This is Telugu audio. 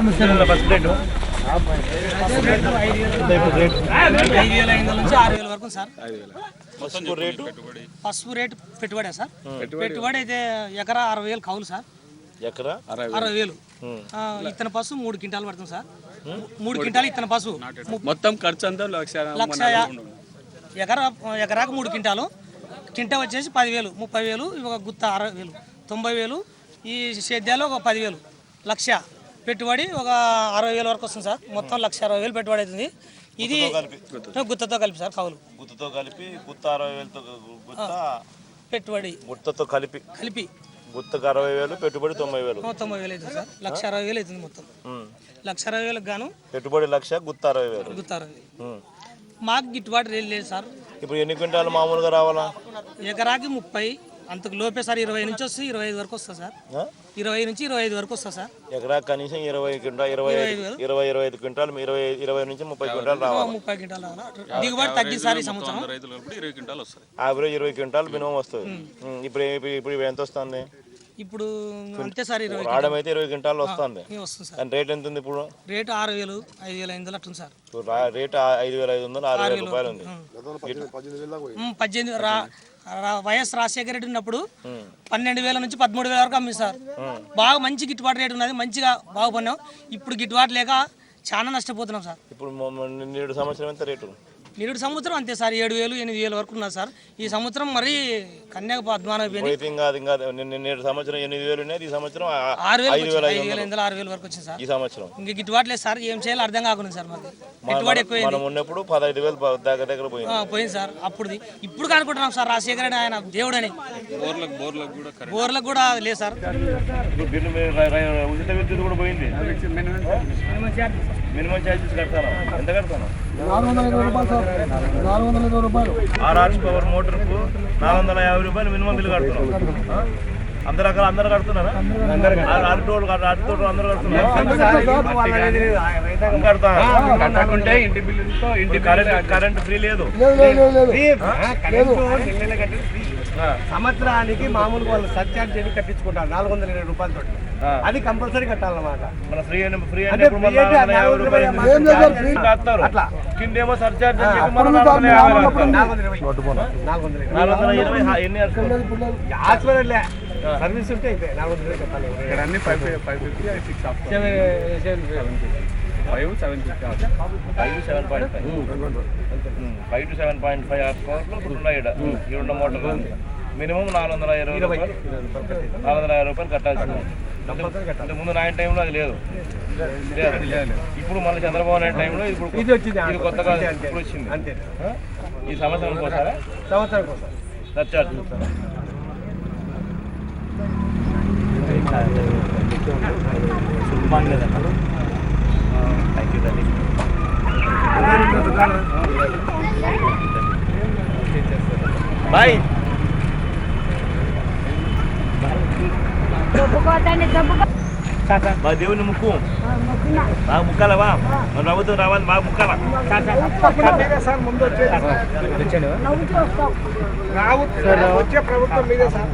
ఫస్ట్ రేటు 5,500 నుంచి 6,000 వరకు సార్. పసుపు రేటు పెట్టుబడే సార్. పెట్టుబడి అయితే ఎకరా 60,000 కౌలు సార్. ఎకరా 60,000. ఇత్తన పసుపు 3 క్వింటాలు పడుతుంది సార్. 3 క్వింటాలు ఇత్తన పసుపు మొత్తం ఖర్చు అంతా లక్ష. ఎకరాకు 3 క్వింటాలు. కింటా వచ్చేసి 10,000, 30,000, ఒక గుత్త 60,000, 90,000. ఈ సేద్యాలు ఒక 10,000. లక్ష పెట్టుబడి ఒక 60,000 వరకు వస్తుంది సార్. మొత్తం 1,60,000 పెట్టుబడి అవుతుంది. ఇది గుత్తతో కలిపి సార్ కౌలు. గుత్తతో కలిపి గుత్త 60,000తో గుత్త పెట్టుబడి గుత్తతో కలిపి గుత్తకు 60,000 పెట్టుబడి 90,000. 90,000 అవుతుంది సార్. 1,60,000 అవుతుంది మొత్తం. 1,60,000 గాను పెట్టుబడి 1,00,000 గుత్త 60,000. గుత్త 60,000. మాకు గిట్టుబాటు రేట్ లేదు సార్. ఇప్పుడు ఎన్ని క్వింటాలు మామూలుగా రావాలా? ఎకరాకి 30 అంతకు లోపే సార్. 20 నుంచి వస్తే 25 వరకు వస్తుంది సార్. 20 నుంచి 25 వరకు వస్తుంది సార్. ఎకరా కనీసం 20 క్వింటాలు 25 క్వింటాలు 20 నుంచి 30 క్వింటాలు రావాలి. 30 క్వింటాలు రావాలి. దిగుబడి తగ్గి సార్ ఈ సంవత్సరం. యావరేజ్ 20 క్వింటాలు మినిమం వస్తుంది. ఇప్పుడు ఎంత వస్తుంది? ఇప్పుడు అంతే సార్. 20 రావడమైతే 20 క్వింటాలు వస్తుంది. వస్తుంది సార్. అండ్ రేట్ ఎంత ఉంది ఇప్పుడు? రేటు 6,000, 5,500 అట్లా సార్. రేట్ 5,500, 6,000 రూపాయలు ఉంది. 18 వైఎస్ రాజశేఖర రెడ్డి ఉన్నప్పుడు 12,000 నుంచి 13,000 వరకు అమ్మి సార్. బాగా మంచి గిట్టుబాటు రేటు ఉన్నది. మంచిగా బాగుపడినాం. ఇప్పుడు గిట్టుబాటు లేక చాలా నష్టపోతున్నాం సార్. ఇప్పుడు నిరుడు సంవత్సరం ఎంత రేటు? నిరుడు సంవత్సరం అంతే సార్. 7,000, 8,000 వరకు ఉన్నది సార్. ఈ సంవత్సరం మరి కన్యాకు అధ్వానం అయిపోయింది. సంవత్సరం 8,000 ఉన్నది. ఈ సంవత్సరం 6,000 వరకు వచ్చింది సార్. ఈ సంవత్సరం ఇంకా గిట్టుబాటు లేదు సార్. ఏం చేయాలో అర్థం కాకుండా సార్. మాకు పెట్టుబడి ఎక్కువ ఉన్నప్పుడు 15,000 దగ్గర పోయింది సార్. ఇప్పుడు కనుకుంటున్నాం సార్. రాజశేఖర రెడ్డి ఆయన దేవుడు అని. బోర్లకు కూడా లేదు సార్. ఉచిత విద్యుత్ కూడా పోయింది. మినిమం ఛార్జెస్ కడతాను. ఎంత కడతాను? 420 రూపాయలు. 6 హార్స్ పవర్ మోటార్కు 450 రూపాయలు మినిమం బిల్లు కడుతున్నాం. అందరు కడుతున్నారా? అందరు కడుతున్నారు. ఇంటి కరెంట్ ఫ్రీ లేదు. సంవత్సరానికి మామూలుగా వాళ్ళు సర్చార్జ్ అని కట్టించుకుంటారు 420 రూపాయలతో. అది కంపల్సరీ కట్టాలన్నమాట. కిందేమో సర్చార్జ్ సర్వీస్ ఉంటే 420 కట్టాలి. ఇక్కడ అన్ని 550, 5 to 7.5 హార్స్ పవర్లు ఇప్పుడు ఉన్నాయి. ఈ రెండు మోటార్లు మినిమం 420 రూపాయలు కట్టాల్సింది. అంటే ముందు నాయన టైంలో అది లేదు. ఇప్పుడు మళ్ళీ చంద్రబాబు నాయుడు టైంలో ఇప్పుడు ఇది వచ్చింది. కొత్తగా ఇప్పుడు వచ్చింది. అంతే. ఈ సంవత్సరానికి ఒకసారి సర్చార్జ్. బాయ్. బాగా దేవుని ముక్కు బాగా ముక్కాలవా? ప్రభుత్వం రావాలి బాగా ముక్కాల. వచ్చే ప్రభుత్వం మీదే సార్.